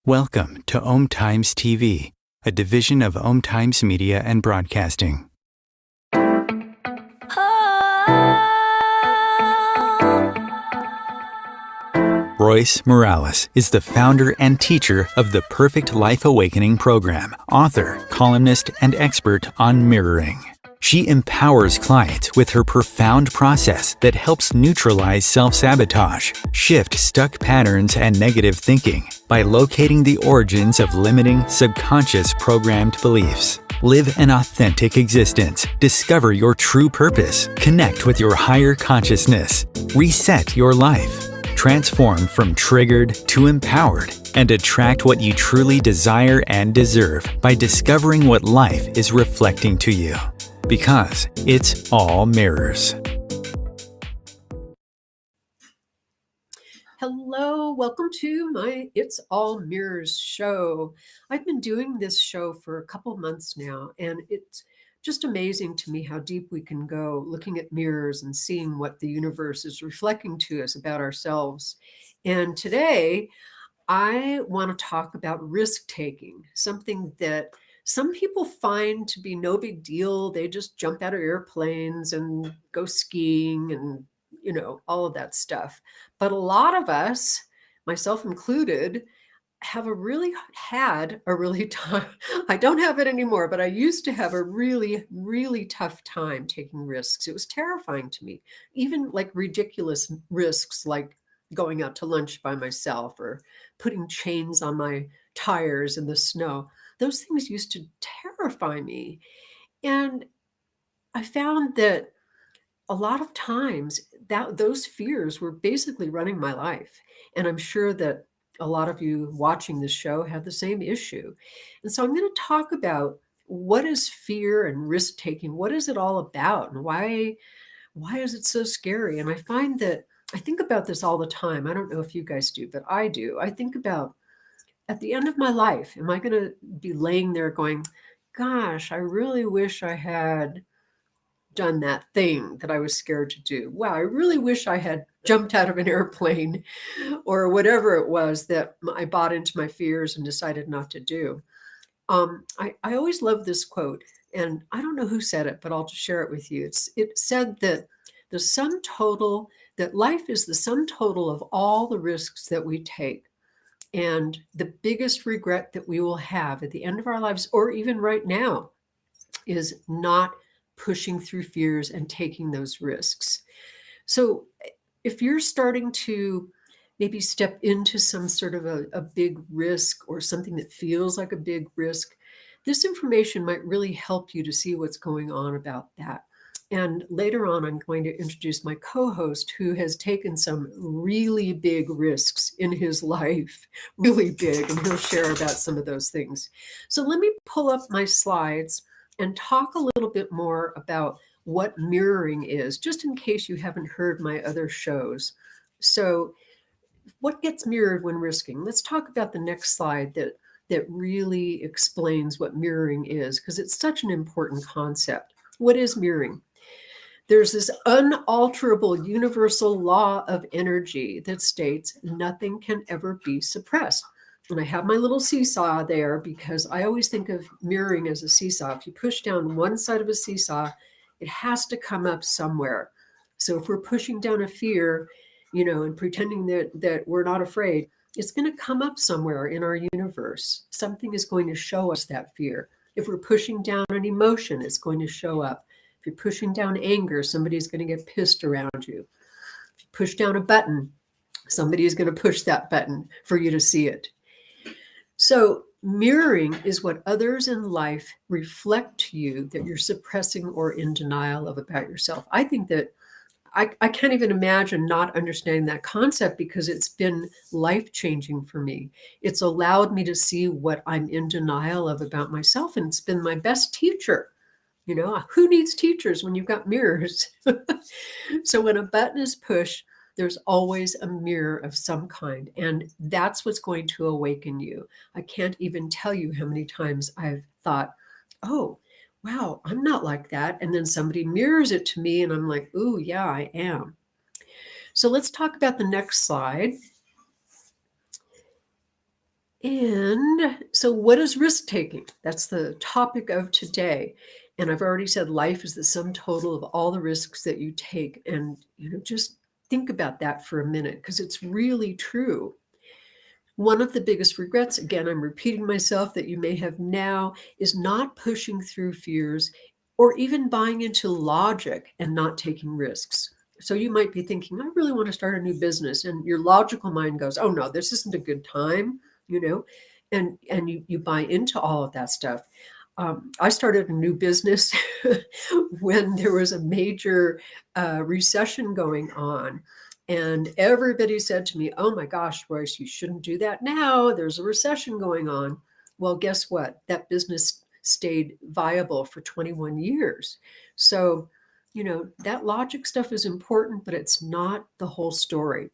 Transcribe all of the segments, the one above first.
Welcome to Om Times TV, a division of Om Times Media and Broadcasting. Royce Morales is the founder and teacher of the Perfect Life Awakening program, author, columnist, and expert on mirroring. She empowers clients with her profound process that helps neutralize self-sabotage, shift stuck patterns and negative thinking by locating the origins of limiting, subconscious programmed beliefs. Live an authentic existence, discover your true purpose, connect with your higher consciousness, reset your life, transform from triggered to empowered, and attract what you truly desire and deserve by discovering what life is reflecting to you. Because it's all mirrors. Hello, welcome to my It's All Mirrors show. I've been doing this show for a couple months now, and it's just amazing to me how deep we can go looking at mirrors and seeing what the universe is reflecting to us about ourselves. And today, I want to talk about risk-taking, something that some people find to be no big deal. They just jump out of airplanes and go skiing and, all of that stuff. But a lot of us, myself included, had a really tough, I don't have it anymore, but I used to have a really, really tough time taking risks. It was terrifying to me, even like ridiculous risks like going out to lunch by myself or putting chains on my tires in the snow. Those things used to terrify me. And I found that a lot of times that those fears were basically running my life. And I'm sure that a lot of you watching this show have the same issue. And so I'm going to talk about what is fear and risk taking? What is it all about? And why is it so scary? And I find that I think about this all the time. I don't know if you guys do, but I do. I think about at the end of my life, am I going to be laying there going, gosh, I really wish I had done that thing that I was scared to do. Wow, I really wish I had jumped out of an airplane or whatever it was that I bought into my fears and decided not to do. I always love this quote, and I don't know who said it, but I'll just share it with you. It said that that life is the sum total of all the risks that we take. And the biggest regret that we will have at the end of our lives, or even right now, is not pushing through fears and taking those risks. So if you're starting to maybe step into some sort of a big risk or something that feels like a big risk, this information might really help you to see what's going on about that. And later on, I'm going to introduce my co-host who has taken some really big risks in his life, really big, and he'll share about some of those things. So let me pull up my slides and talk a little bit more about what mirroring is, just in case you haven't heard my other shows. So what gets mirrored when risking? Let's talk about the next slide that really explains what mirroring is, because it's such an important concept. What is mirroring? There's this unalterable universal law of energy that states nothing can ever be suppressed. And I have my little seesaw there because I always think of mirroring as a seesaw. If you push down one side of a seesaw, it has to come up somewhere. So if we're pushing down a fear, and pretending that we're not afraid, it's going to come up somewhere in our universe. Something is going to show us that fear. If we're pushing down an emotion, it's going to show up. If you're pushing down anger, somebody's going to get pissed around you. If you push down a button, somebody is going to push that button for you to see it. So mirroring is what others in life reflect to you that you're suppressing or in denial of about yourself. I think that I can't even imagine not understanding that concept because it's been life-changing for me. It's allowed me to see what I'm in denial of about myself, and it's been my best teacher. Who needs teachers when you've got mirrors? So when a button is pushed, there's always a mirror of some kind, and that's what's going to awaken you. I can't even tell you how many times I've thought, oh, wow, I'm not like that. And then somebody mirrors it to me, and I'm like, ooh, yeah, I am. So let's talk about the next slide. And so what is risk taking? That's the topic of today. And I've already said life is the sum total of all the risks that you take. And, just think about that for a minute, because it's really true. One of the biggest regrets, again, I'm repeating myself, that you may have now is not pushing through fears or even buying into logic and not taking risks. So you might be thinking, I really want to start a new business. And your logical mind goes, oh no, this isn't a good time, and you buy into all of that stuff. I started a new business when there was a major recession going on. And everybody said to me, oh my gosh, Royce, you shouldn't do that now. There's a recession going on. Well, guess what? That business stayed viable for 21 years. So, that logic stuff is important, but it's not the whole story.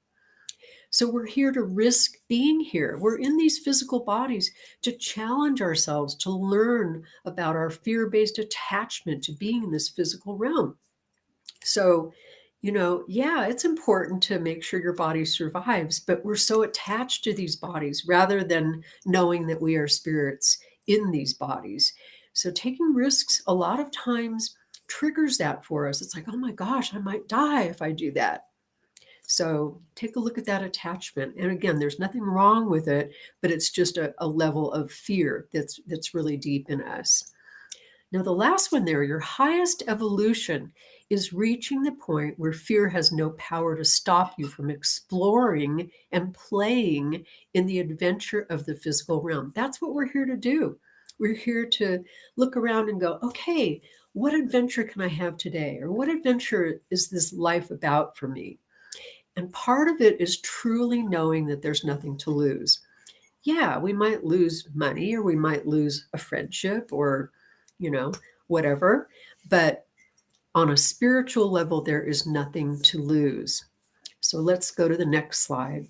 So we're here to risk being here. We're in these physical bodies to challenge ourselves, to learn about our fear-based attachment to being in this physical realm. So, yeah, it's important to make sure your body survives, but we're so attached to these bodies rather than knowing that we are spirits in these bodies. So taking risks a lot of times triggers that for us. It's like, oh my gosh, I might die if I do that. So take a look at that attachment. And again, there's nothing wrong with it, but it's just a level of fear that's really deep in us. Now, the last one there, your highest evolution is reaching the point where fear has no power to stop you from exploring and playing in the adventure of the physical realm. That's what we're here to do. We're here to look around and go, okay, what adventure can I have today? Or what adventure is this life about for me? And part of it is truly knowing that there's nothing to lose. Yeah, we might lose money or we might lose a friendship or, you know, whatever. But on a spiritual level, there is nothing to lose. So let's go to the next slide.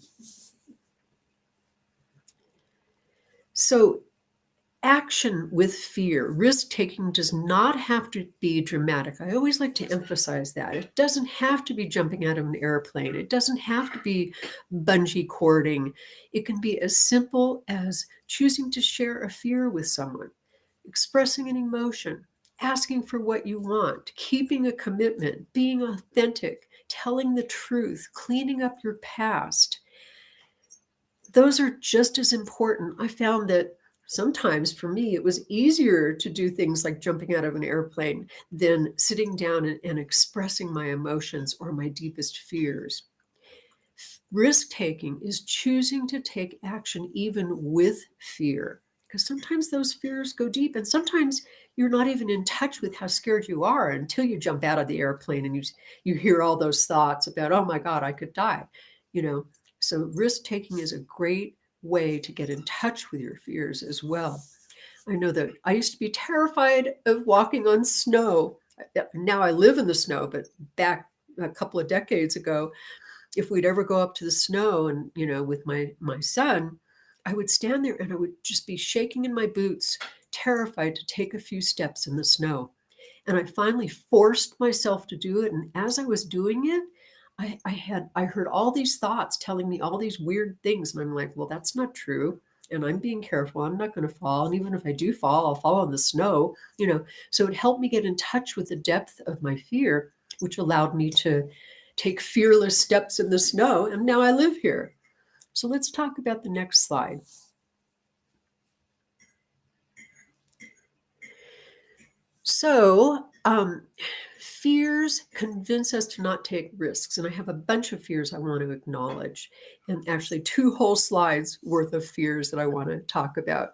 So action with fear, risk taking does not have to be dramatic. I always like to emphasize that. It doesn't have to be jumping out of an airplane. It doesn't have to be bungee cording. It can be as simple as choosing to share a fear with someone, expressing an emotion, asking for what you want, keeping a commitment, being authentic, telling the truth, cleaning up your past. Those are just as important. I found that sometimes for me, it was easier to do things like jumping out of an airplane than sitting down and expressing my emotions or my deepest fears. Risk taking is choosing to take action even with fear, because sometimes those fears go deep, and sometimes you're not even in touch with how scared you are until you jump out of the airplane and you hear all those thoughts about, oh my God, I could die. So risk taking is a great way to get in touch with your fears as well. I know that I used to be terrified of walking on snow. Now I live in the snow, but back a couple of decades ago, if we'd ever go up to the snow and, with my son, I would stand there and I would just be shaking in my boots, terrified to take a few steps in the snow. And I finally forced myself to do it. And as I was doing it, I heard all these thoughts telling me all these weird things. And I'm like, well, that's not true. And I'm being careful. I'm not going to fall. And even if I do fall, I'll fall in the snow. So it helped me get in touch with the depth of my fear, which allowed me to take fearless steps in the snow. And now I live here. So let's talk about the next slide. So, fears convince us to not take risks. And I have a bunch of fears I want to acknowledge, and actually 2 whole slides worth of fears that I want to talk about.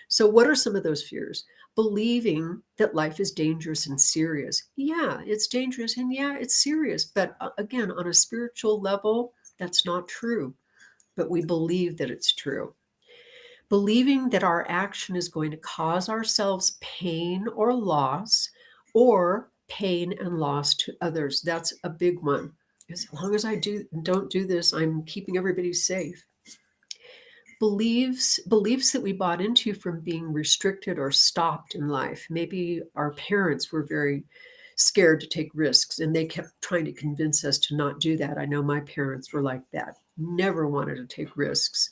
So, what are some of those fears? Believing that life is dangerous and serious. Yeah, it's dangerous and yeah, it's serious. But again, on a spiritual level, that's not true. But we believe that it's true. Believing that our action is going to cause ourselves pain or loss, or pain and loss to others. That's a big one. As long as I don't do this, I'm keeping everybody safe. Beliefs that we bought into from being restricted or stopped in life. Maybe our parents were very scared to take risks and they kept trying to convince us to not do that. I know my parents were like that, never wanted to take risks.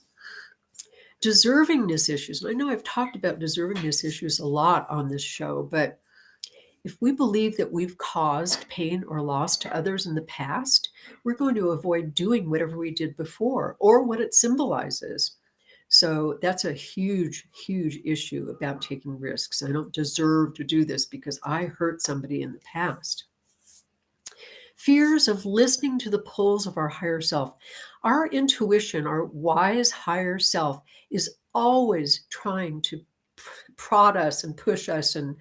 Deservingness issues. And I know I've talked about deservingness issues a lot on this show, but if we believe that we've caused pain or loss to others in the past, we're going to avoid doing whatever we did before or what it symbolizes. So that's a huge, huge issue about taking risks. I don't deserve to do this because I hurt somebody in the past. Fears of listening to the pulls of our higher self. Our intuition, our wise higher self, is always trying to prod us and push us and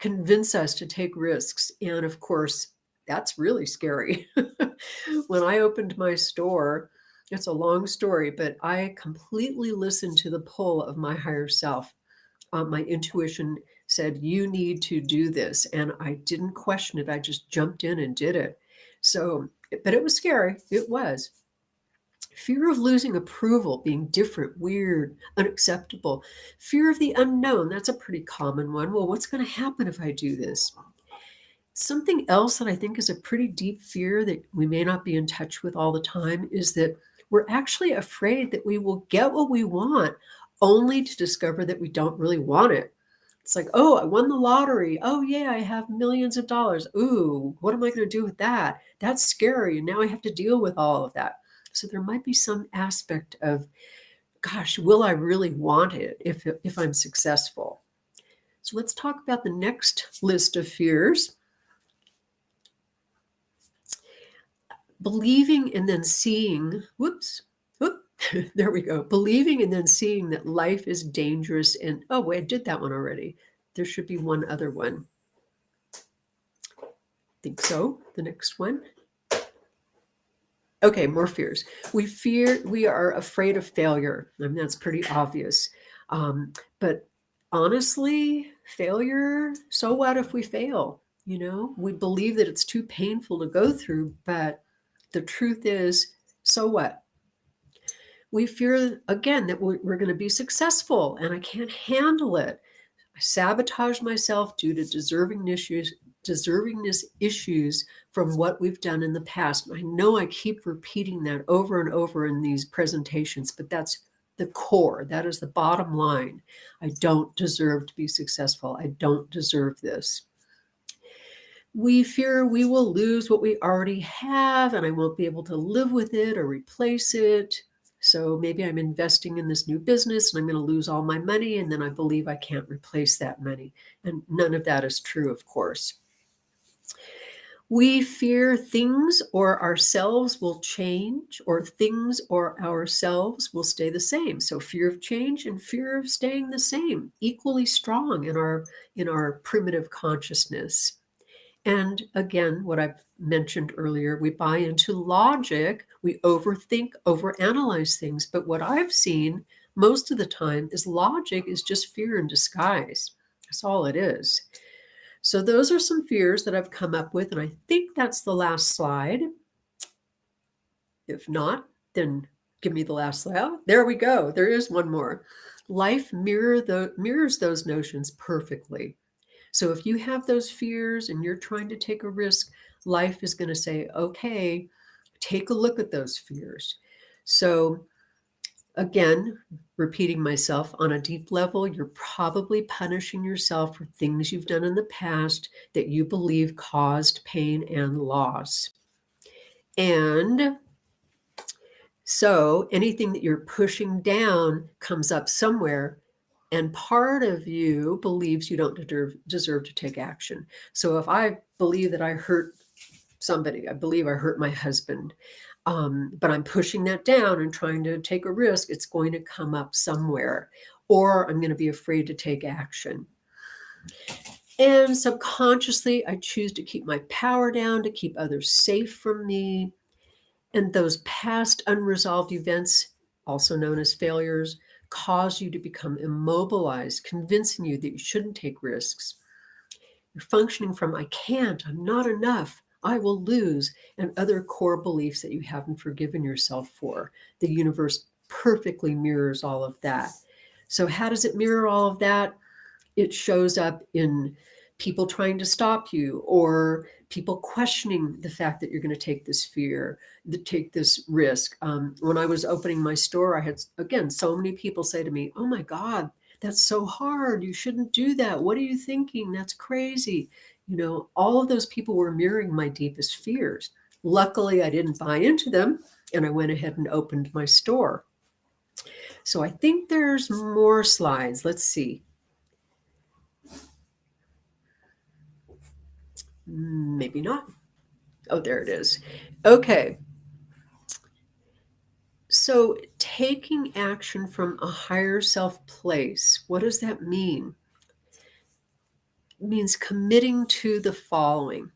convince us to take risks. And of course, that's really scary. When I opened my store, it's a long story, but I completely listened to the pull of my higher self. My intuition said, you need to do this. And I didn't question it. I just jumped in and did it. So, but it was scary. It was. Fear of losing approval, being different, weird, unacceptable. Fear of the unknown. That's a pretty common one. Well, what's going to happen if I do this? Something else that I think is a pretty deep fear that we may not be in touch with all the time is that we're actually afraid that we will get what we want only to discover that we don't really want it. It's like, oh, I won the lottery. Oh, yeah, I have millions of dollars. Ooh, what am I going to do with that? That's scary. And now I have to deal with all of that. So there might be some aspect of, gosh, will I really want it if I'm successful? So let's talk about the next list of fears. Believing and then seeing, there we go. Believing and then seeing that life is dangerous. And oh, wait, I did that one already. There should be one other one. I think so. The next one. Okay, more fears. We are afraid of failure. I mean, that's pretty obvious. But honestly, failure, so what if we fail? You know, we believe that it's too painful to go through, but the truth is, so what? We fear, again, that we're going to be successful and I can't handle it. I sabotage myself due to deservingness issues from what we've done in the past. I know I keep repeating that over and over in these presentations, but that's the core. That is the bottom line. I don't deserve to be successful. I don't deserve this. We fear we will lose what we already have and I won't be able to live with it or replace it. So maybe I'm investing in this new business and I'm going to lose all my money and then I believe I can't replace that money. And none of that is true, of course. We fear things or ourselves will change or things or ourselves will stay the same. So fear of change and fear of staying the same, equally strong in our primitive consciousness. And again, what I've mentioned earlier, we buy into logic, we overthink, overanalyze things. But what I've seen most of the time is logic is just fear in disguise. That's all it is. So those are some fears that I've come up with, and I think that's the last slide. If not, then give me the last slide. Oh, there we go. There is one more. Life mirrors those notions perfectly. So if you have those fears and you're trying to take a risk, life is going to say, okay, take a look at those fears. So again, repeating myself, on a deep level, you're probably punishing yourself for things you've done in the past that you believe caused pain and loss. And so anything that you're pushing down comes up somewhere. And part of you believes you don't deserve to take action. So if I believe that I hurt somebody, I believe I hurt my husband, but I'm pushing that down and trying to take a risk, it's going to come up somewhere, or I'm going to be afraid to take action. And subconsciously, I choose to keep my power down, to keep others safe from me. And those past unresolved events, also known as failures, cause you to become immobilized, convincing you that you shouldn't take risks. You're functioning from, I can't, I'm not enough, I will lose, and other core beliefs that you haven't forgiven yourself for. The universe perfectly mirrors all of that. So how does it mirror all of that? It shows up in people trying to stop you, or people questioning the fact that you're going to take this take this risk. When I was opening my store, I had, again, so many people say to me, "Oh my God, that's so hard. You shouldn't do that. What are you thinking? That's crazy." All of those people were mirroring my deepest fears. Luckily, I didn't buy into them, and I went ahead and opened my store. So I think there's more slides. Let's see. Maybe not. Oh, there it is. Okay. So taking action from a higher self place, what does that mean? It means committing to the following.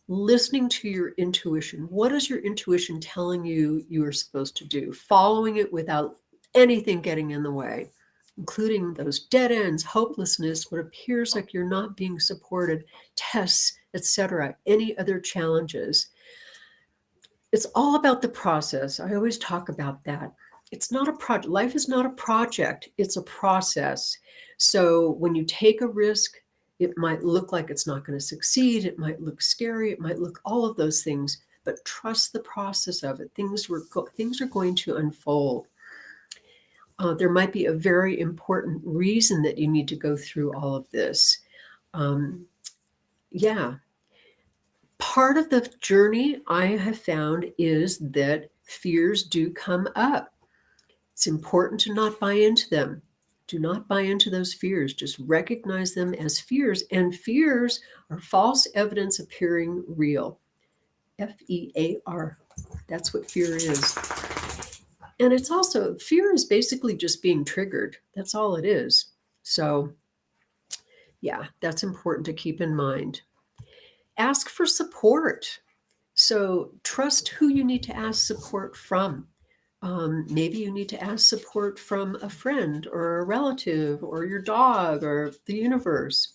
Listening to your intuition. What is your intuition telling you you are supposed to do? Following it without anything getting in the way, including those dead ends, hopelessness, what appears like you're not being supported, tests, etc., any other challenges. It's all about the process. I always talk about that. It's not a project. Life is not a project. It's a process. So when you take a risk, it might look like it's not going to succeed. It might look scary. It might look all of those things, but trust the process of it. Things are going to unfold. There might be a very important reason that you need to go through all of this. Yeah. Part of the journey I have found is that fears do come up. It's important to not buy into them. Do not buy into those fears. Just recognize them as fears. And fears are false evidence appearing real. FEAR. That's what fear is. And it's also, fear is basically just being triggered. That's all it is. So, yeah, that's important to keep in mind. Ask for support. So trust who you need to ask support from. Maybe you need to ask support from a friend or a relative or your dog or the universe.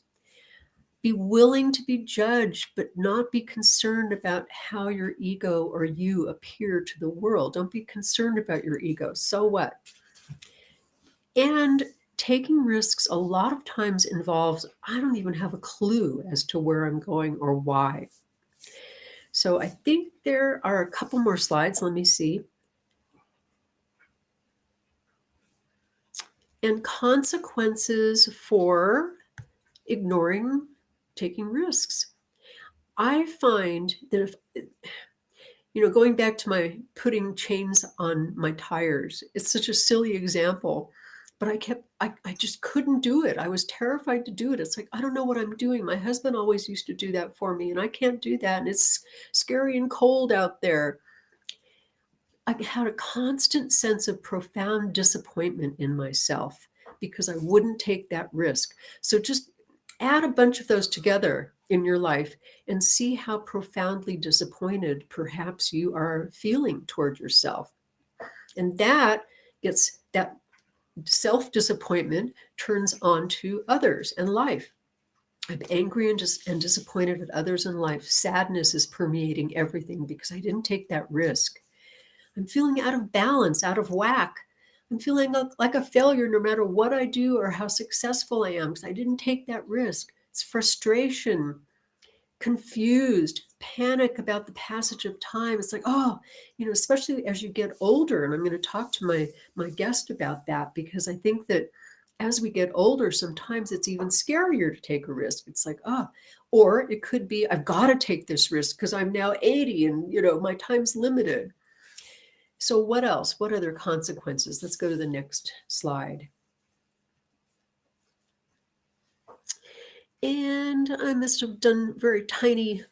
Be willing to be judged, but not be concerned about how your ego or you appear to the world. Don't be concerned about your ego. So what? And taking risks a lot of times involves, I don't even have a clue as to where I'm going or why. So I think there are a couple more slides. Let me see. And consequences for ignoring taking risks. I find that if, going back to my putting chains on my tires, it's such a silly example, but I just couldn't do it. I was terrified to do it. It's like, I don't know what I'm doing. My husband always used to do that for me, and I can't do that. And it's scary and cold out there. I had a constant sense of profound disappointment in myself because I wouldn't take that risk. So just add a bunch of those together in your life and see how profoundly disappointed perhaps you are feeling toward yourself. And that self-disappointment turns on to others and life. I'm angry and disappointed at others in life. Sadness is permeating everything because I didn't take that risk. I'm feeling out of balance, out of whack. I'm feeling like a failure no matter what I do or how successful I am because I didn't take that risk. It's frustration, confused, panic about the passage of time. It's like, especially as you get older, and I'm going to talk to my guest about that because I think that as we get older, sometimes it's even scarier to take a risk. It's like, or it could be, I've got to take this risk because I'm now 80 and, my time's limited. So what else? What other consequences? Let's go to the next slide. And I must have done very tiny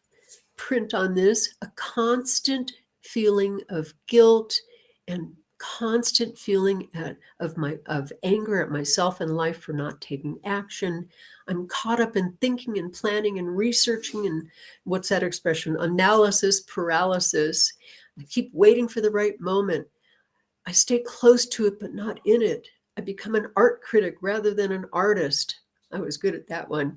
print on this. A constant feeling of guilt and constant feeling of anger at myself and life for not taking action. I'm caught up in thinking and planning and researching and what's that expression? Analysis paralysis. I keep waiting for the right moment. I stay close to it, but not in it. I become an art critic rather than an artist. I was good at that one.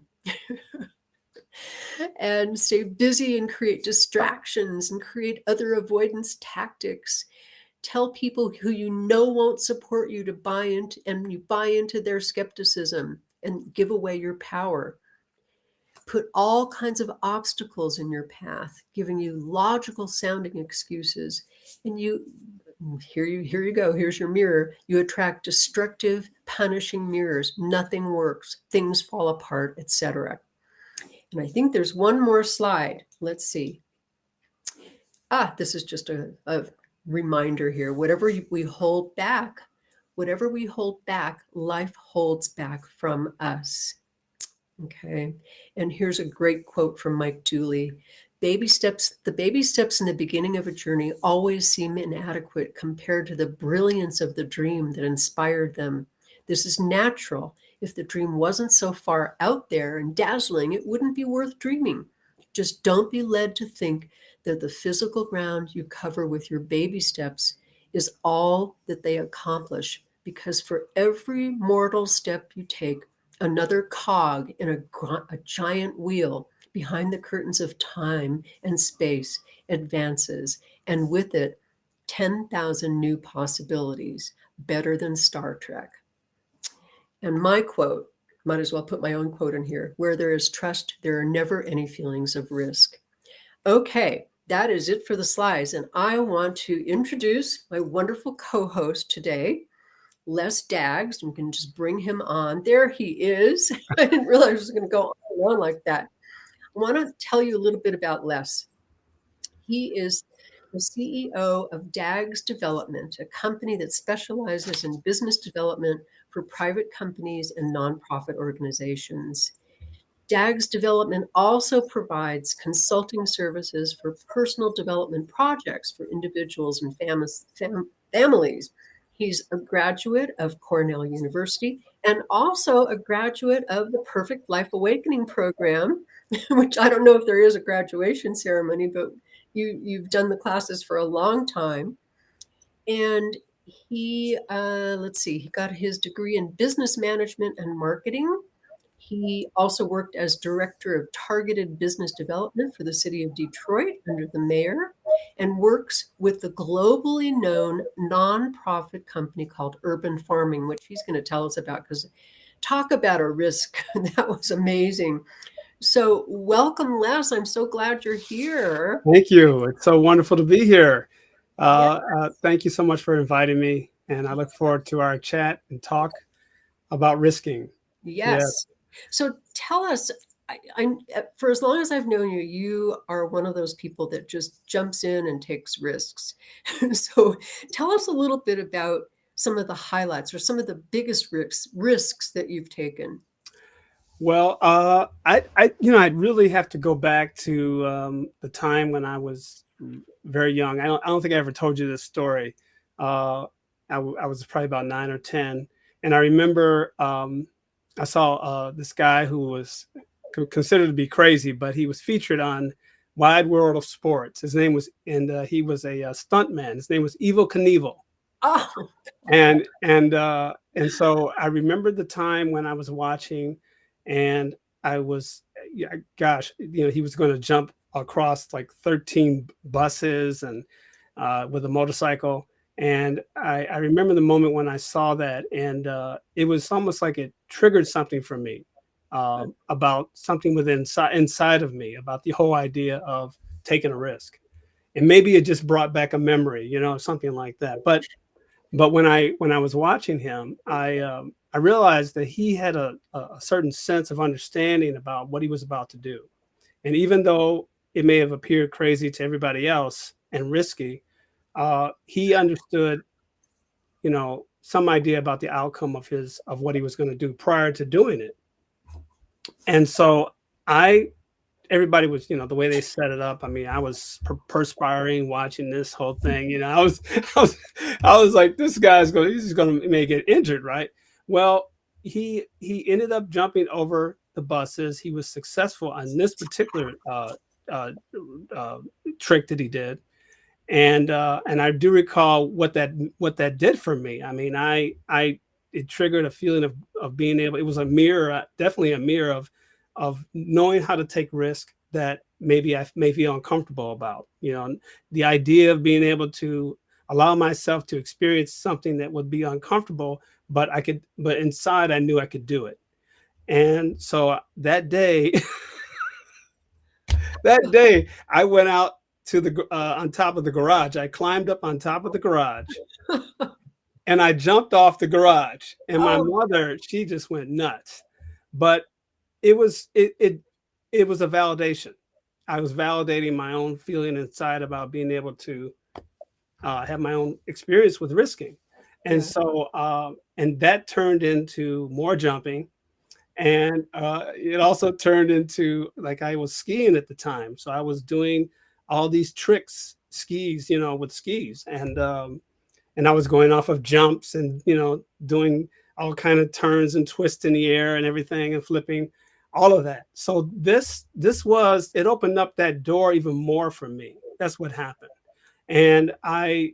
And stay busy and create distractions and create other avoidance tactics. Tell people who you know won't support you to buy into, and you buy into their skepticism and give away your power. put all kinds of obstacles in your path, giving you logical sounding excuses. And here you go, here's your mirror. You attract destructive, punishing mirrors. Nothing works, things fall apart, etc. And I think there's one more slide. Let's see. This is just a reminder here. Whatever we hold back, life holds back from us. Okay. And here's a great quote from Mike Dooley. The baby steps in the beginning of a journey always seem inadequate compared to the brilliance of the dream that inspired them. This is natural. If the dream wasn't so far out there and dazzling, it wouldn't be worth dreaming. Just don't be led to think that the physical ground you cover with your baby steps is all that they accomplish, because for every mortal step you take, another cog in a giant wheel behind the curtains of time and space advances, and with it, 10,000 new possibilities, better than Star Trek. And my quote, might as well put my own quote in here: where there is trust, there are never any feelings of risk. Okay, that is it for the slides. And I want to introduce my wonderful co-host today, Les Daggs. We can just bring him on. There he is. I didn't realize I was going to go on like that. I want to tell you a little bit about Les. He is the CEO of Daggs Development, a company that specializes in business development for private companies and nonprofit organizations. Daggs Development also provides consulting services for personal development projects for individuals and families. He's a graduate of Cornell University and also a graduate of the Perfect Life Awakening program, which I don't know if there is a graduation ceremony, but you've done the classes for a long time. And he, he got his degree in business management and marketing. He also worked as director of targeted business development for the city of Detroit under the mayor, and works with the globally known nonprofit company called Urban Farming, which he's going to tell us about, because talk about a risk. That was amazing. So welcome, Les. I'm so glad you're here. Thank you. It's so wonderful to be here. Yes. Thank you so much for inviting me. And I look forward to our chat and talk about risking. Yes. So tell us, for as long as I've known you, you are one of those people that just jumps in and takes risks. So tell us a little bit about some of the highlights or some of the biggest risks that you've taken. Well, I'd really have to go back to the time when I was very young. I don't think I ever told you this story. I was probably about 9 or 10, and I remember I saw this guy who was considered to be crazy, but he was featured on Wide World of Sports. His name was, and he was a stuntman. His name was Evel Knievel. Oh, And so I remembered the time when I was watching, and I was, gosh, he was going to jump across like 13 buses and with a motorcycle. And I remember the moment when I saw that, and it was almost like it triggered something for me about something inside of me, about the whole idea of taking a risk. And maybe it just brought back a memory, something like that. But when I was watching him, I realized that he had a certain sense of understanding about what he was about to do. And even though it may have appeared crazy to everybody else and risky, he understood, some idea about the outcome of what he was going to do prior to doing it. And so everybody was, the way they set it up. I mean, I was perspiring watching this whole thing. I was like, he's just going to make it injured, right? Well, he ended up jumping over the buses. He was successful on this particular trick that he did, and I do recall what that did for me. I mean, it triggered a feeling of being able. It was a mirror, definitely a mirror of knowing how to take risk that maybe I may feel uncomfortable about. The idea of being able to allow myself to experience something that would be uncomfortable, but inside I knew I could do it. And so that day, That day, I went out to the on top of the garage. I climbed up on top of the garage, and I jumped off the garage. And my Oh, mother, she just went nuts. But it was it was a validation. I was validating my own feeling inside about being able to have my own experience with risking. And yeah. so, and that turned into more jumping. And it also turned into like I was skiing at the time. So I was doing all these tricks, skis, with skis. And I was going off of jumps and, doing all kind of turns and twists in the air and everything and flipping, all of that. So this was it opened up that door even more for me. That's what happened. And I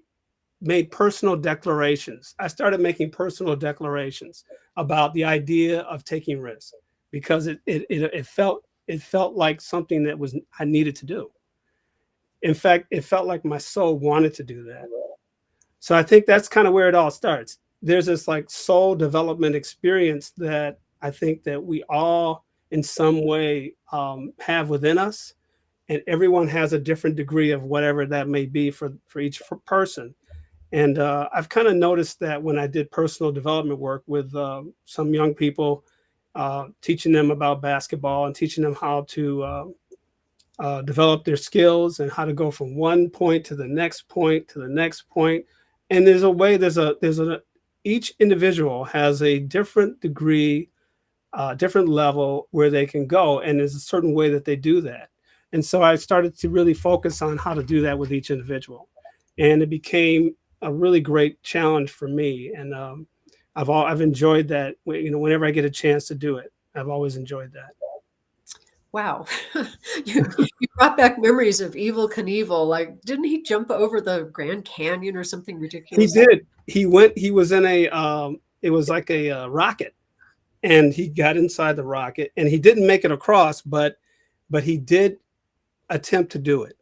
made personal declarations. I started making personal declarations about the idea of taking risks because it felt like something that was I needed to do. In fact, it felt like my soul wanted to do that. So I think that's kind of where it all starts. There's this like soul development experience that I think that we all in some way have within us, and everyone has a different degree of whatever that may be for each person. And I've kind of noticed that when I did personal development work with some young people, teaching them about basketball and teaching them how to develop their skills and how to go from one point to the next point to the next point. And there's a way, each individual has a different degree, different level where they can go. And there's a certain way that they do that. And so I started to really focus on how to do that with each individual. And it became a really great challenge for me. And I've enjoyed that, whenever I get a chance to do it, I've always enjoyed that. Wow. You brought back memories of Evil Knievel. Like, didn't he jump over the Grand Canyon or something He ridiculous? did. He was in it was like a rocket, and he got inside the rocket, and he didn't make it across, but he did attempt to do it.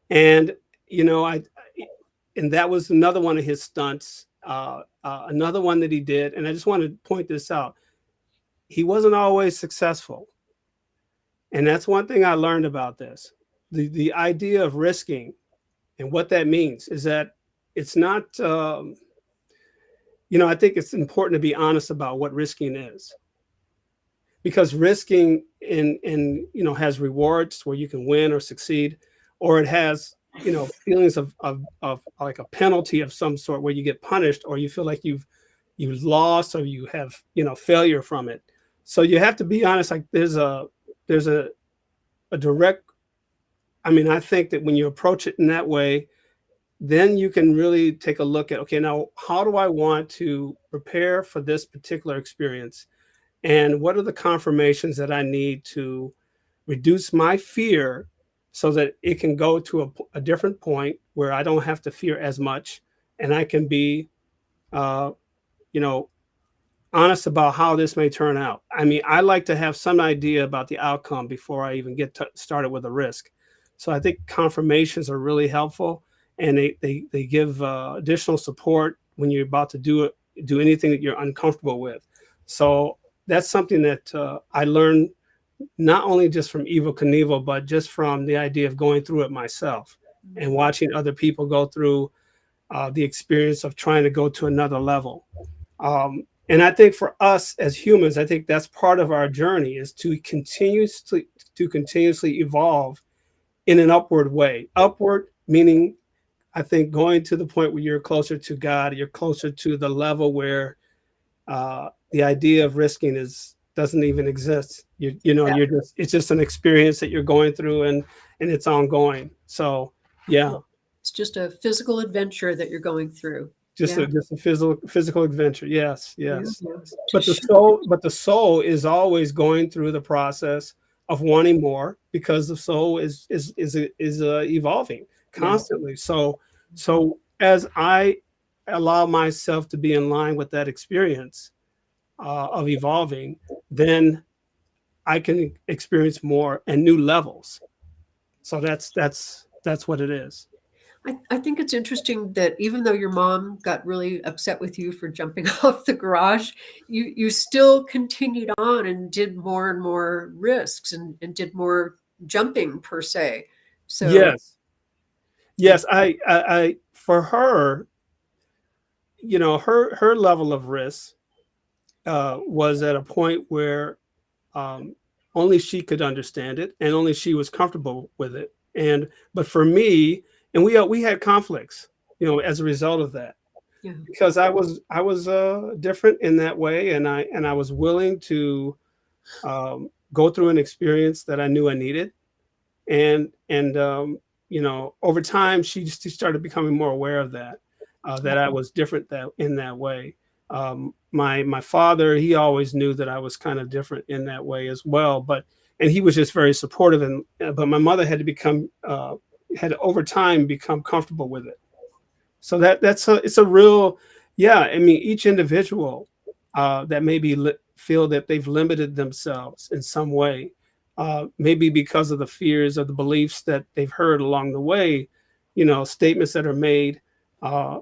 And I and that was another one of his stunts. Another one that he did, and I just want to point this out. He wasn't always successful, and that's one thing I learned about this. The idea of risking and what that means is that it's not. I think it's important to be honest about what risking is, because risking has rewards where you can win or succeed, or it has feelings of like a penalty of some sort where you get punished or you feel like you've lost or you have failure from it. So you have to be honest. Like there's a direct. I mean, I think that when you approach it in that way, then you can really take a look at, okay, now how do I want to prepare for this particular experience, and what are the confirmations that I need to reduce my fear so that it can go to a different point where I don't have to fear as much, and I can be, uh, you know, honest about how this may turn out. I mean, I like to have some idea about the outcome before I even get started with a risk. So I think confirmations are really helpful, and they give additional support when you're about to do anything that you're uncomfortable with. So that's something that I learned not only just from Evil Knievel, but just from the idea of going through it myself and watching other people go through the experience of trying to go to another level. And I think for us as humans, I think that's part of our journey, is to continuously evolve in an upward way. Upward meaning, I think, going to the point where you're closer to God, you're closer to the level where the idea of risking doesn't even exist. Yeah. It's just an experience that you're going through, and it's ongoing. So yeah, It's just a physical adventure that you're going through. just Yeah. a physical adventure. Yes, Yeah. yes. Yeah. But the soul is always going through the process of wanting more, because the soul is evolving Yeah. constantly. So as I allow myself to be in line with that experience of evolving, then I can experience more and new levels. So that's what it is. I think it's interesting that even though your mom got really upset with you for jumping off the garage, you still continued on and did more and more risks and did more jumping per se. So Yes. Yes. I for her, her level of risk was at a point where um, only she could understand it, and only she was comfortable with it. But for me, and we had conflicts, as a result of that, yeah, because I was different in that way, and I was willing to go through an experience that I knew I needed, and over time she started becoming more aware of that I was different that in that way. My father, he always knew that I was kind of different in that way as well, and he was just very supportive, and but my mother had over time become comfortable with it. So it's a real, yeah. I mean, each individual that maybe feel that they've limited themselves in some way, maybe because of the fears or the beliefs that they've heard along the way, statements that are made uh,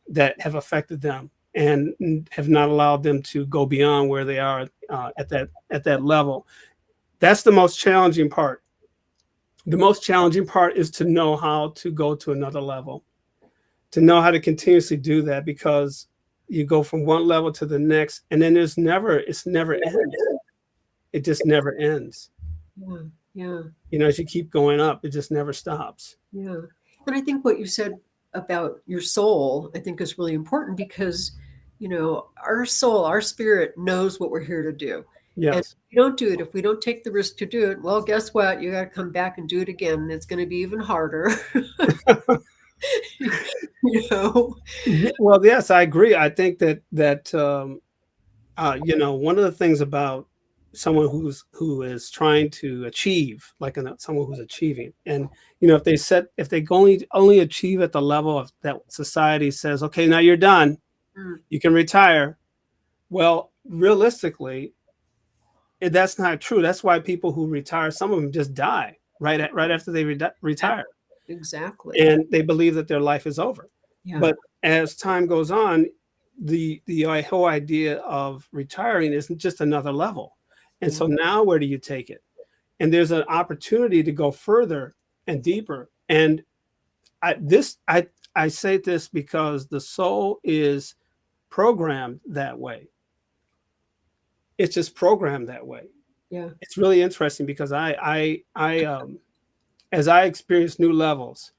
that have affected them and have not allowed them to go beyond where they are at that level. That's the most challenging part. The most challenging part is to know how to go to another level, to know how to continuously do that, because you go from one level to the next, and then it's never ends. It just never ends. yeah, yeah, As you keep going up, it just never stops. yeah. And I think what you said about your soul, I think is really important because, our soul, our spirit knows what we're here to do. And if Yes. we don't do it, if we don't take the risk to do it, well, guess what? You got to come back and do it again. And it's going to be even harder. you know? Well, yes, I agree. I think that one of the things about someone who is trying to achieve, like someone who's achieving, and if they only achieve at the level of that society says, okay, now you're done, Mm, you can retire. Well, realistically, that's not true. That's why people who retire, some of them just die right after they retire, exactly. and they believe that their life is over. Yeah. But as time goes on, the whole idea of retiring isn't just another level. And so now where do you take it? And there's an opportunity to go further and deeper. And I say this because the soul is programmed that way. It's just programmed that way. Yeah. It's really interesting because I as I experience new levels,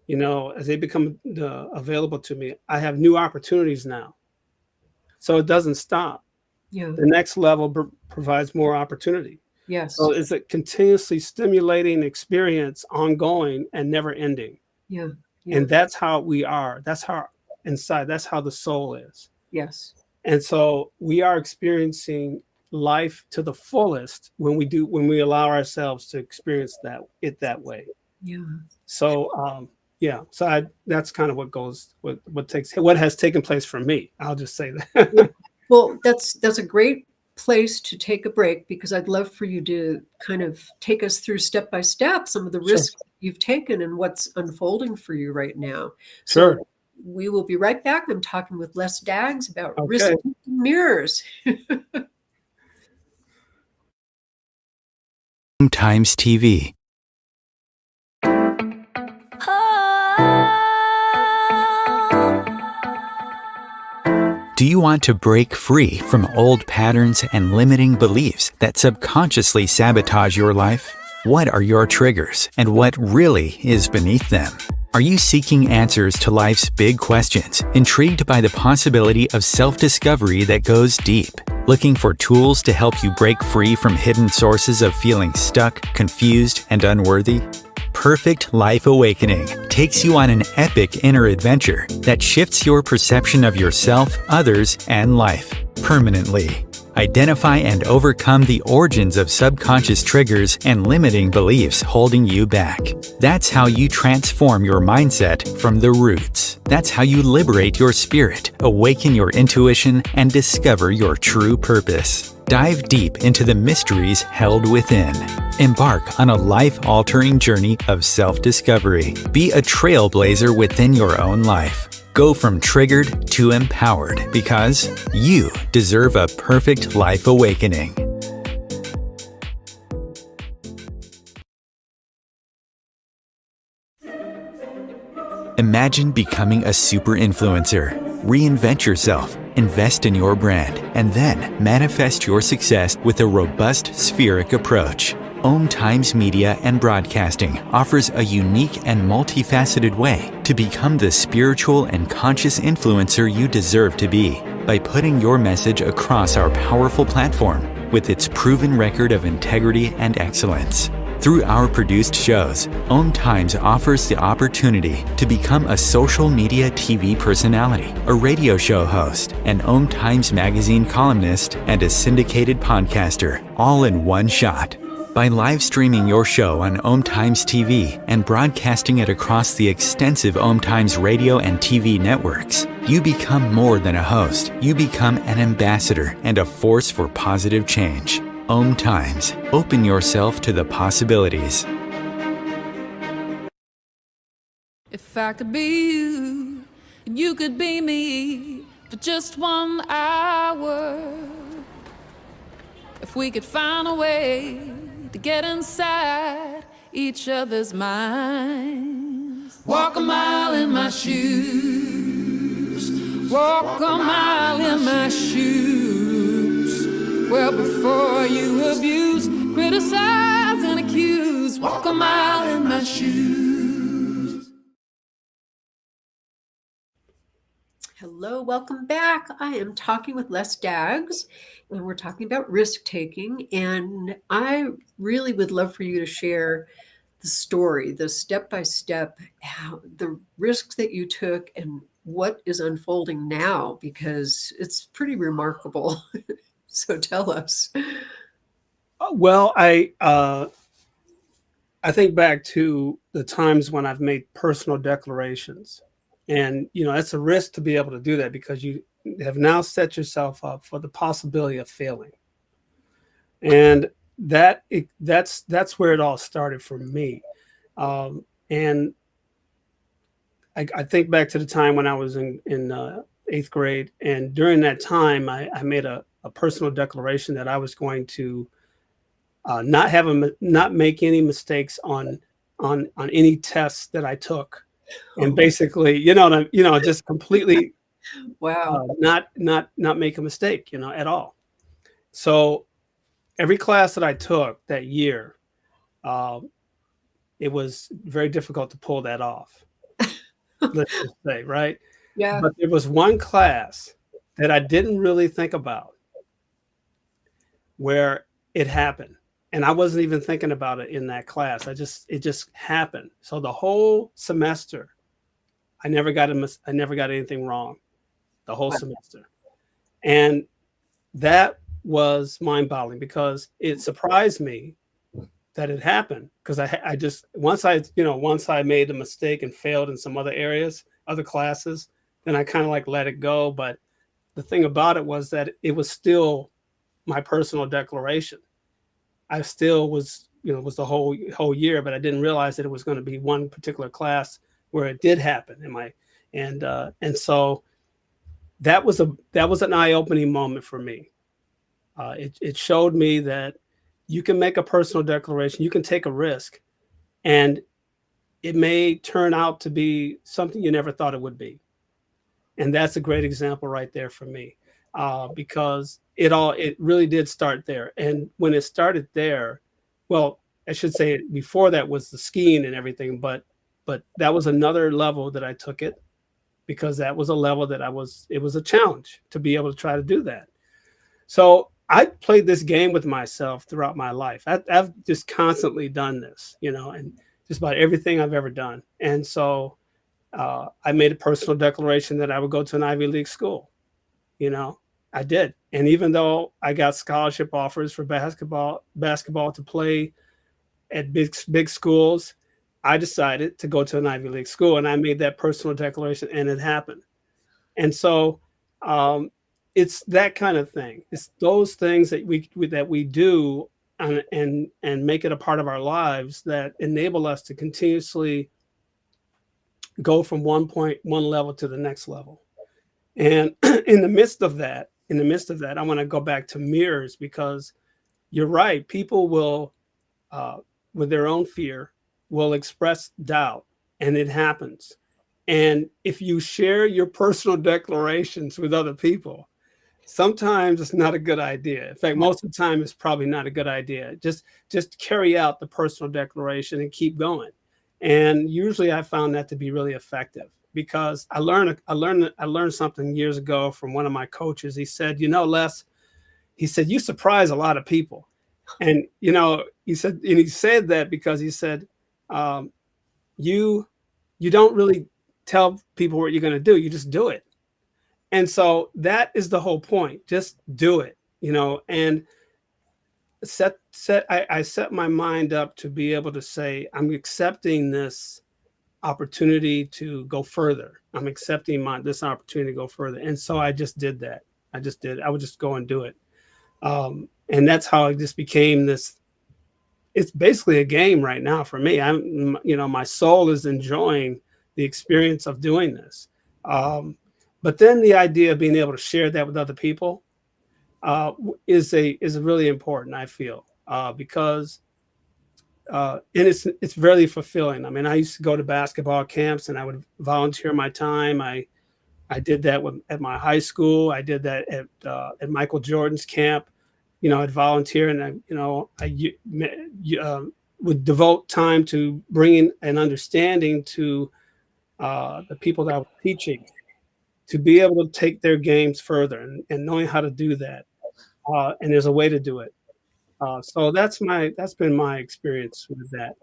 as they become available to me, I have new opportunities now. So it doesn't stop. Yeah. The next level provides more opportunity. Yes. So it's a continuously stimulating experience, ongoing and never ending. Yeah. Yeah. And that's how we are. That's how inside, that's how the soul is. Yes. And so we are experiencing life to the fullest when we allow ourselves to experience that way. Yeah. So so that's kind of what has taken place for me. I'll just say that. Yeah. Well, that's a great place to take a break, because I'd love for you to kind of take us through step by step some of the Sure. risks you've taken and what's unfolding for you right now. Sure. So we will be right back. I'm talking with Les Daggs about Okay. risk mirrors. Times TV. Do you want to break free from old patterns and limiting beliefs that subconsciously sabotage your life? What are your triggers, and what really is beneath them? Are you seeking answers to life's big questions, intrigued by the possibility of self-discovery that goes deep? Looking for tools to help you break free from hidden sources of feeling stuck, confused, and unworthy? Perfect Life Awakening takes you on an epic inner adventure that shifts your perception of yourself, others, and life permanently. Identify and overcome the origins of subconscious triggers and limiting beliefs holding you back. That's how you transform your mindset from the roots. That's how you liberate your spirit, awaken your intuition, and discover your true purpose. Dive deep into the mysteries held within. Embark on a life-altering journey of self-discovery. Be a trailblazer within your own life. Go from triggered to empowered, because you deserve a perfect life awakening. Imagine becoming a super influencer. Reinvent yourself, invest in your brand, and then manifest your success with a robust spheric approach. Om Times Media and Broadcasting offers a unique and multifaceted way to become the spiritual and conscious influencer you deserve to be by putting your message across our powerful platform with its proven record of integrity and excellence. Through our produced shows, Om Times offers the opportunity to become a social media TV personality, a radio show host, an Om Times magazine columnist, and a syndicated podcaster, all in one shot. By live streaming your show on Om Times TV and broadcasting it across the extensive Om Times radio and TV networks, you become more than a host. You become an ambassador and a force for positive change. Om Times. Open yourself to the possibilities. If I could be you, and you could be me for just 1 hour. If we could find a way to get inside each other's minds. Walk a mile in my shoes. Walk a mile in my shoes. Well, before you abuse, criticize, and accuse, walk a mile in my shoes. Hello, welcome back. I am talking with Les Daggs, and we're talking about risk taking. And I really would love for you to share the story, the step-by-step, the risks that you took and what is unfolding now, because it's pretty remarkable. So tell us. Well, I think back to the times when I've made personal declarations, and it's a risk to be able to do that because you have now set yourself up for the possibility of failing, and that's where it all started for me. And I think back to the time when I was in 8th grade, and during that time, I made a personal declaration that I was going to not make any mistakes on any tests that I took, and basically, just completely Wow. not make a mistake, at all. So every class that I took that year, it was very difficult to pull that off. Let's just say, right? Yeah. But there was one class that I didn't really think about where it happened. And I wasn't even thinking about it in that class. It just happened. So the whole semester, I never got anything wrong the whole semester. And that was mind-boggling because it surprised me that it happened, because I just once I made a mistake and failed in some other areas, other classes, then I kind of like let it go. But the thing about it was that it was still my personal declaration. I still was the whole year, but I didn't realize that it was going to be one particular class where it did happen in my and so that was an eye-opening moment for me. It showed me that you can make a personal declaration, you can take a risk, and it may turn out to be something you never thought it would be. And that's a great example right there for me, because it really did start there. And when it started there, well, I should say before that was the skiing and everything, but that was another level that I took it, because that was a level that it was a challenge to be able to try to do that. So I played this game with myself throughout my life. I've just constantly done this, and just about everything I've ever done. And so I made a personal declaration that I would go to an Ivy League school. I did. And even though I got scholarship offers for basketball to play at big schools, I decided to go to an Ivy League school, and I made that personal declaration, and it happened. And so it's that kind of thing. It's those things that we do and make it a part of our lives that enable us to continuously go from one level to the next level. And in the midst of that, I want to go back to mirrors, because you're right. People will, with their own fear, will express doubt, and it happens. And if you share your personal declarations with other people, sometimes it's not a good idea. In fact, most of the time it's probably not a good idea. Just carry out the personal declaration and keep going. And usually I found that to be really effective because I learned something years ago from one of my coaches. He said, Les, he said, you surprise a lot of people. And he said that because he said, um, you you don't really tell people what you're going to do. You just do it. And so that is the whole point. Just do it, and I set my mind up to be able to say, I'm accepting this opportunity to go further. I'm accepting this opportunity to go further. And so I just did that. I would just go and do it. And that's how it just became this. It's basically a game right now for me. My soul is enjoying the experience of doing this. But then the idea of being able to share that with other people is really important, I feel, because and it's very fulfilling. I mean, I used to go to basketball camps and I would volunteer my time. I did that at my high school. I did that at Michael Jordan's camp. I'd volunteer, and I would devote time to bringing an understanding to the people that I was teaching, to be able to take their games further, and knowing how to do that. And there's a way to do it. So that's been my experience with that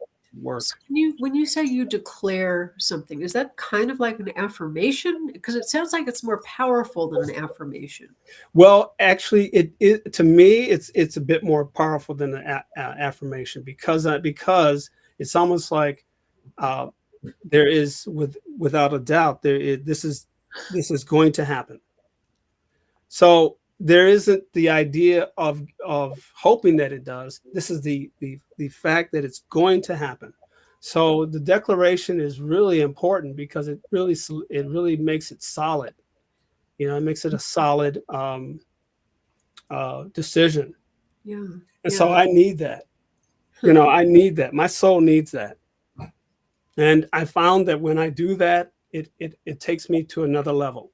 work. So when you say you declare something, is that kind of like an affirmation? Because it sounds like it's more powerful than an affirmation. Well, actually, it to me, it's a bit more powerful than an affirmation because it's almost like there is without a doubt this is going to happen. So there isn't the idea of hoping that it does. This is the fact that it's going to happen. So the declaration is really important because it really makes it solid. It makes it a solid decision. Yeah. And so I need that. I need that. My soul needs that. And I found that when I do that, it takes me to another level.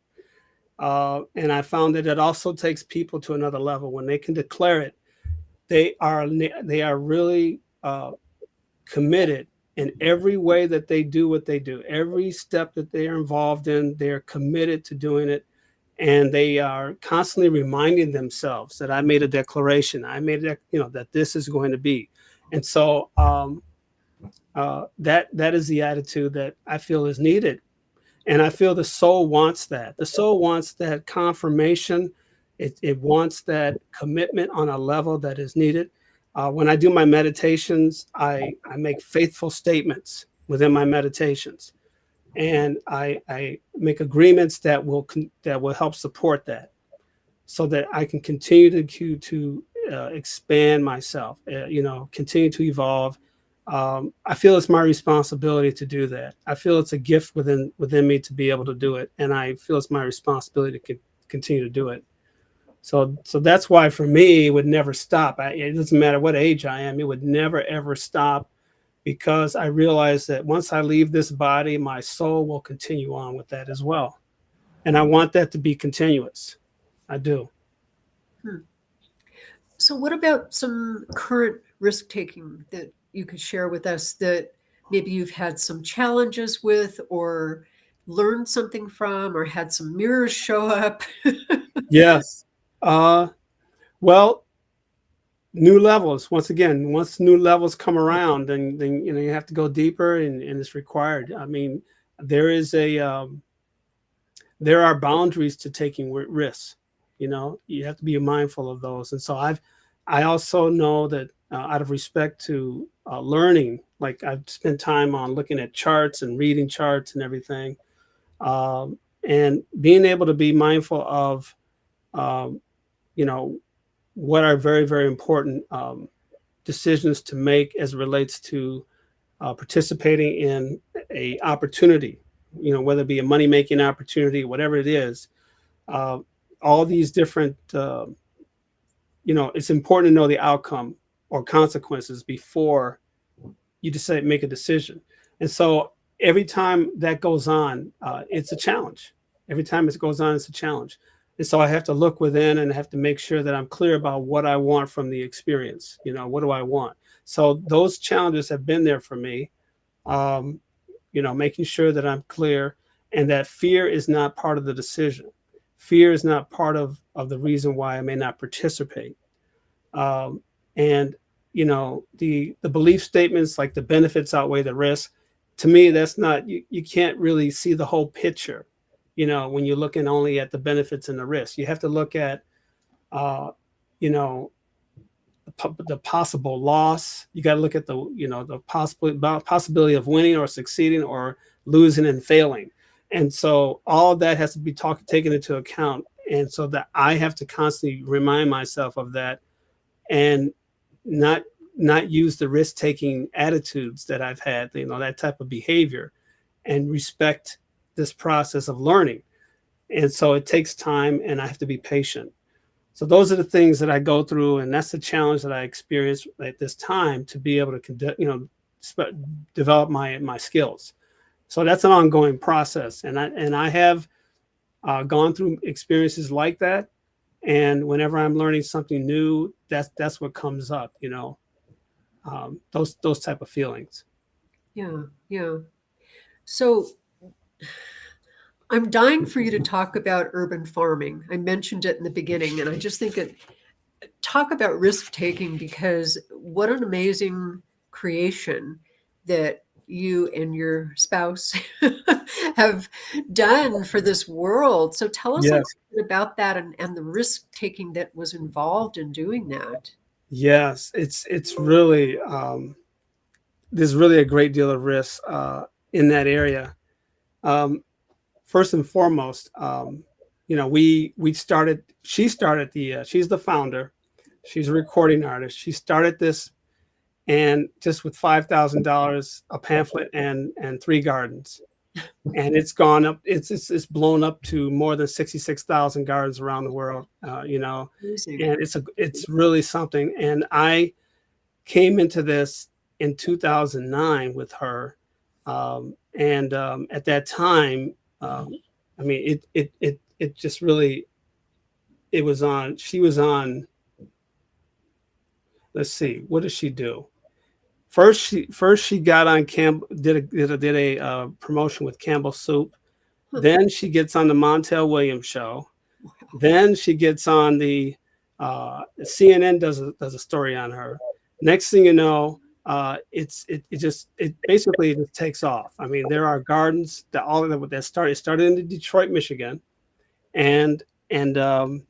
And I found that it also takes people to another level when they can declare it. They are really committed in every way that they do what they do. Every step that they are involved in, they are committed to doing it, and they are constantly reminding themselves that I made a declaration. I made that this is going to be, and so that is the attitude that I feel is needed. And I feel the soul wants that. The soul wants that confirmation. It wants that commitment on a level that is needed. When I do my meditations, I make faithful statements within my meditations, and I make agreements that will help support that, so that I can continue to expand myself. Continue to evolve. I feel it's my responsibility to do that. I feel it's a gift within me to be able to do it, and I feel it's my responsibility to continue to do it. So that's why for me it would never stop. It doesn't matter what age I am; it would never ever stop, because I realize that once I leave this body, my soul will continue on with that as well, and I want that to be continuous. I do. So what about some current risk taking that you could share with us that maybe you've had some challenges with, or learned something from, or had some mirrors show up? Yes. Well, new levels. Once new levels come around, then you have to go deeper, and it's required. I mean, there are boundaries to taking risks. You have to be mindful of those. And so I also know that out of respect to learning, like I've spent time on looking at charts and reading charts and everything, and being able to be mindful of, what are very, very important decisions to make as it relates to participating in a opportunity, whether it be a money-making opportunity, whatever it is. All these different, it's important to know the outcome or consequences before you decide make a decision. And so every time that goes on, it's a challenge. Every time it goes on, it's a challenge. And so I have to look within and have to make sure that I'm clear about what I want from the experience. What do I want? So those challenges have been there for me. Um, making sure that I'm clear and that fear is not part of the decision. Fear is not part of the reason why I may not participate. And the belief statements like the benefits outweigh the risk. To me, that's not you can't really see the whole picture. When you're looking only at the benefits and the risk, you have to look at uh, you know the possible loss. You got to look at the possibility of winning or succeeding or losing and failing. And so all of that has to be taken into account. And so that I have to constantly remind myself of that and not not use the risk taking attitudes that I've had, that type of behavior, and respect this process of learning. And so it takes time and I have to be patient. So those are the things that I go through, and that's the challenge that I experience at this time to be able to, develop my skills. So that's an ongoing process, and I have gone through experiences like that. And whenever I'm learning something new, that's what comes up, those type of feelings. Yeah, yeah. So I'm dying for you to talk about urban farming. I mentioned it in the beginning, and I just think talk about risk taking, because what an amazing creation that you and your spouse have done for this world. So tell us a little Yes. bit about that and the risk taking that was involved in doing that. Yes, it's really there's really a great deal of risk in that area. Um, First and foremost, we started. She started she's the founder. She's a recording artist. She started this, and just with $5,000, a pamphlet, and 3 gardens, and it's gone up. It's blown up to more than 66,000 gardens around the world. Amazing. And it's really something. And I came into this in 2009 with her, and at that time, I mean, it just really it was on. She was on. Let's see, what did she do? First she got on Campbell, did a promotion with Campbell Soup. Huh. Then she gets on the Montel Williams show. Then she gets on the CNN does a story on her. Next thing you know, it basically just takes off. I mean, there are gardens that all of that started in Detroit, Michigan, and and um,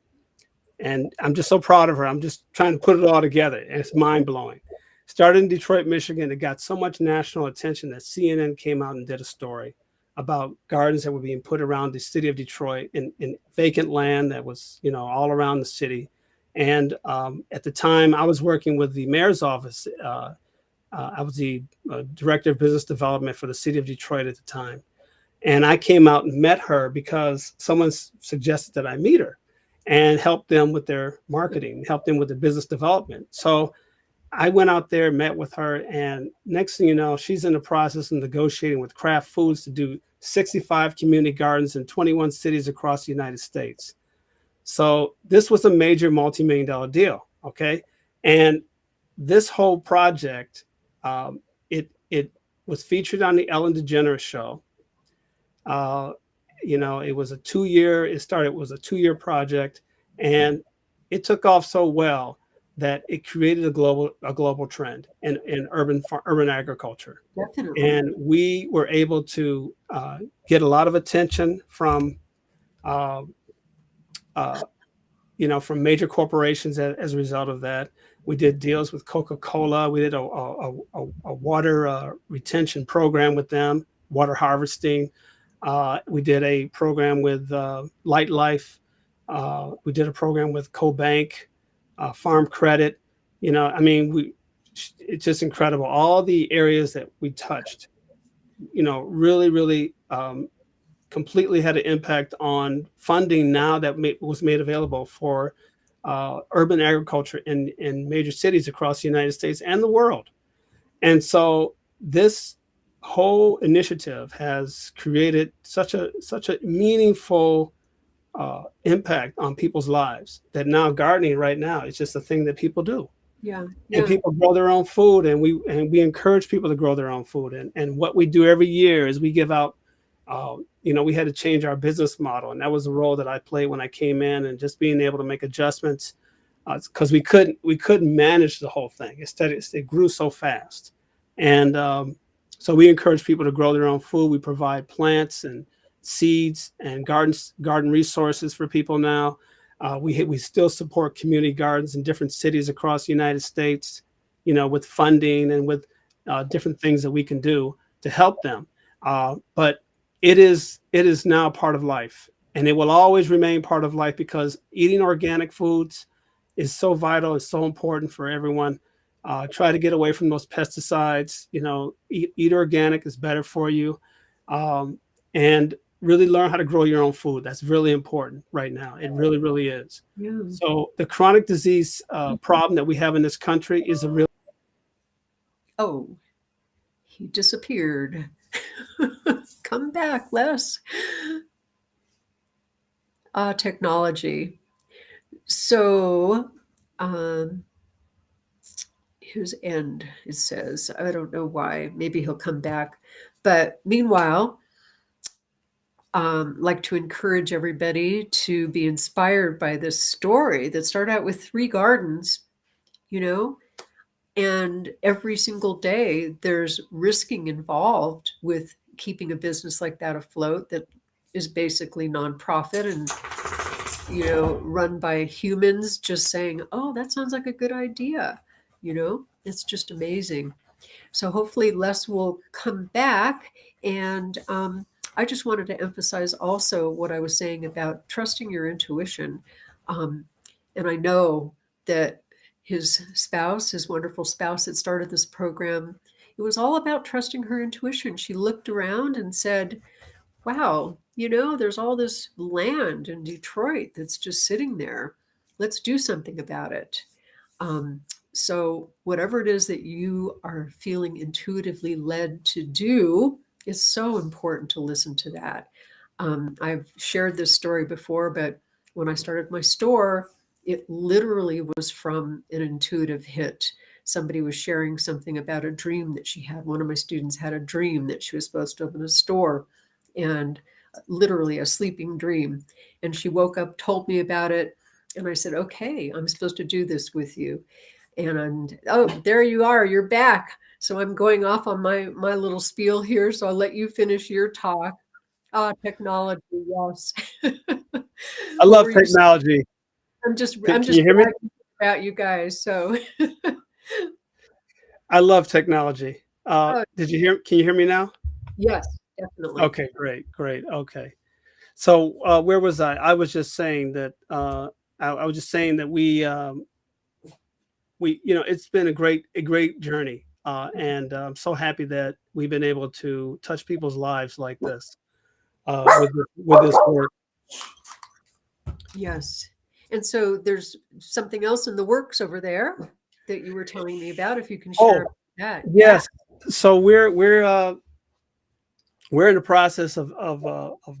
and I'm just so proud of her. I'm just trying to put it all together, and it's mind blowing. Started in Detroit, Michigan. It got so much national attention that CNN came out and did a story about gardens that were being put around the city of Detroit in vacant land that was, all around the city. And at the time, I was working with the mayor's office. I was the director of business development for the city of Detroit at the time. And I came out and met her because someone suggested that I meet her and help them with their marketing, help them with the business development. So I went out there, met with her, and next thing you know, she's in the process of negotiating with Kraft Foods to do 65 community gardens in 21 cities across the United States. So this was a major multi-million-dollar deal, okay? And this whole project, it was featured on the Ellen DeGeneres show. It was it was a 2-year project, and it took off so well that it created a global trend in urban agriculture. Definitely. And we were able to get a lot of attention from uh, from major corporations as a result of that. We did deals with Coca-Cola. We did a water retention program with them, water harvesting. We did a program with Light Life. We did a program with CoBank, Farm Credit. It's just incredible. All the areas that we touched, really, really completely had an impact on funding now that was made available for urban agriculture in major cities across the United States and the world. And so this whole initiative has created such a meaningful impact on people's lives that now gardening right now is just a thing that people do. Yeah. And Yeah. people grow their own food, and we encourage people to grow their own food. And what we do every year is we give out, we had to change our business model, and that was the role that I played when I came in, and just being able to make adjustments because we couldn't manage the whole thing. Instead, it grew so fast, and so we encourage people to grow their own food. We provide plants and seeds and garden resources for people now. We still support community gardens in different cities across the United States, with funding and with different things that we can do to help them. But it is now part of life, and it will always remain part of life because eating organic foods is so vital. It's so important for everyone. Try to get away from those pesticides. Eat organic is better for you, and really learn how to grow your own food. That's really important right now. It really, really is. Yeah. So the chronic disease problem that we have in this country is a real. Oh, he disappeared. Come back, Les. Technology. So, his end, it says. I don't know why. Maybe he'll come back. But meanwhile, like to encourage everybody to be inspired by this story that started out with 3 gardens, and every single day there's risking involved with keeping a business like that afloat that is basically nonprofit and run by humans just saying, oh, that sounds like a good idea. It's just amazing. So hopefully Les will come back. And I just wanted to emphasize also what I was saying about trusting your intuition. And I know that his spouse, his wonderful spouse that started this program, it was all about trusting her intuition. She looked around and said, wow, there's all this land in Detroit that's just sitting there. Let's do something about it. So whatever it is that you are feeling intuitively led to do, it's so important to listen to that. I've shared this story before, but when I started my store, it literally was from an intuitive hit. Somebody was sharing something about a dream that she had. One of my students had a dream that she was supposed to open a store, and literally a sleeping dream. And she woke up, told me about it. And I said, okay, I'm supposed to do this with you. And oh, there you are, you're back. So I'm going off on my little spiel here. So I'll let you finish your talk. Technology, yes. I love technology. I'm just Can you hear me? bragging about you guys. So I love technology. Can you hear me now? yes, definitely. Okay, great. Okay. So where was I? I was just saying that I was just saying that we it's been a great journey, and I'm so happy that we've been able to touch people's lives like this with this work. Yes. And so there's something else in the works over there that you were telling me about, if you can share that. Yes. So we're in the process of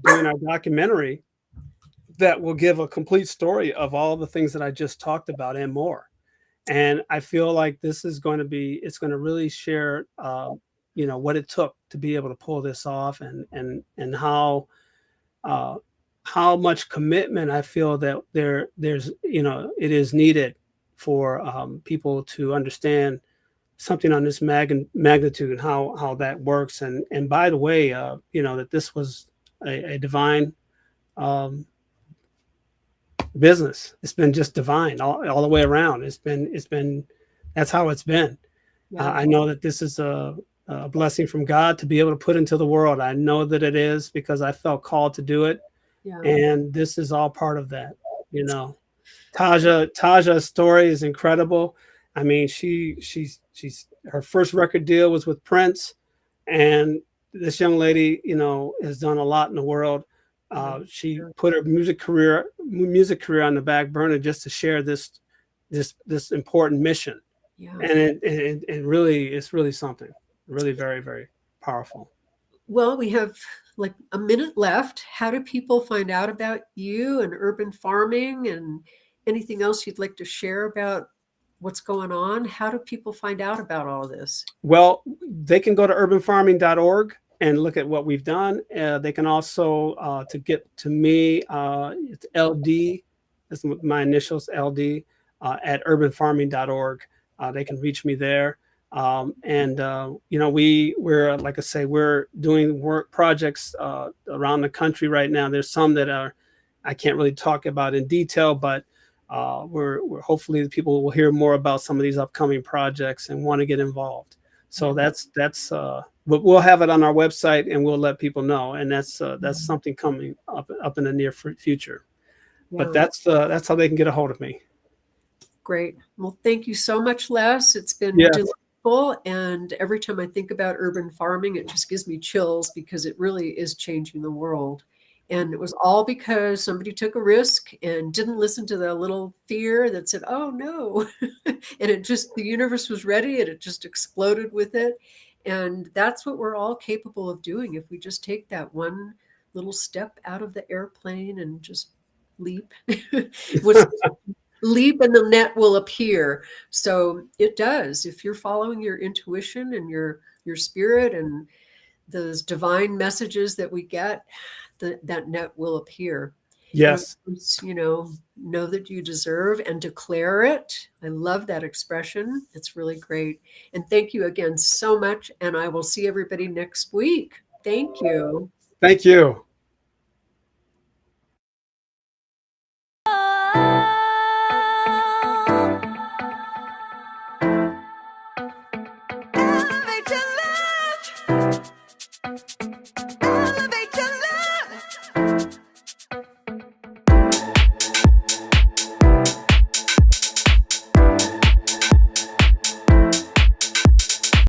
doing our documentary that will give a complete story of all the things that I just talked about and more. And I feel like this is going to really share, what it took to be able to pull this off, and how much commitment I feel that there's it is needed for people to understand something on this magnitude and how that works. And by the way, that this was a divine business. It's been just divine all the way around. It's been that's how it's been. Yeah. I know that this is a blessing from God to be able to put into the world. I know that it is because I felt called to do it. Yeah. And this is all part of that. Taja's story is incredible. I mean, she's her first record deal was with Prince, and this young lady, has done a lot in the world. She put her music career on the back burner just to share this important mission. Yeah. And it really, it's really something really very, very powerful. Well, we have like a minute left. How do people find out about you and urban farming and anything else you'd like to share about what's going on? How do people find out about all this? Well, they can go to urbanfarming.org and look at what we've done. They can also, to get to me, it's LD, that's my initials, LD, at urbanfarming.org. They can reach me there. You know, we're, like I say, we're doing work projects around the country right now. There's some that I can't really talk about in detail, but we're hopefully the people will hear more about some of these upcoming projects and want to get involved. So that's we'll have it on our website and we'll let people know. And that's something coming up in the near future. Yeah. But that's how they can get a hold of me. Great. Well, thank you so much, Les. It's been Yes. delightful. And every time I think about urban farming, it just gives me chills because it really is changing the world. And it was all because somebody took a risk and didn't listen to the little fear that said, oh, no. And the universe was ready and it just exploded with it. And that's what we're all capable of doing if we just take that one little step out of the airplane and just leap. Leap and the net will appear. So it does. If you're following your intuition and your spirit and those divine messages that we get, that net will appear. Yes. And, you know that you deserve and declare it. I love that expression. It's really great. And thank you again so much. And I will see everybody next week. Thank you. Thank you.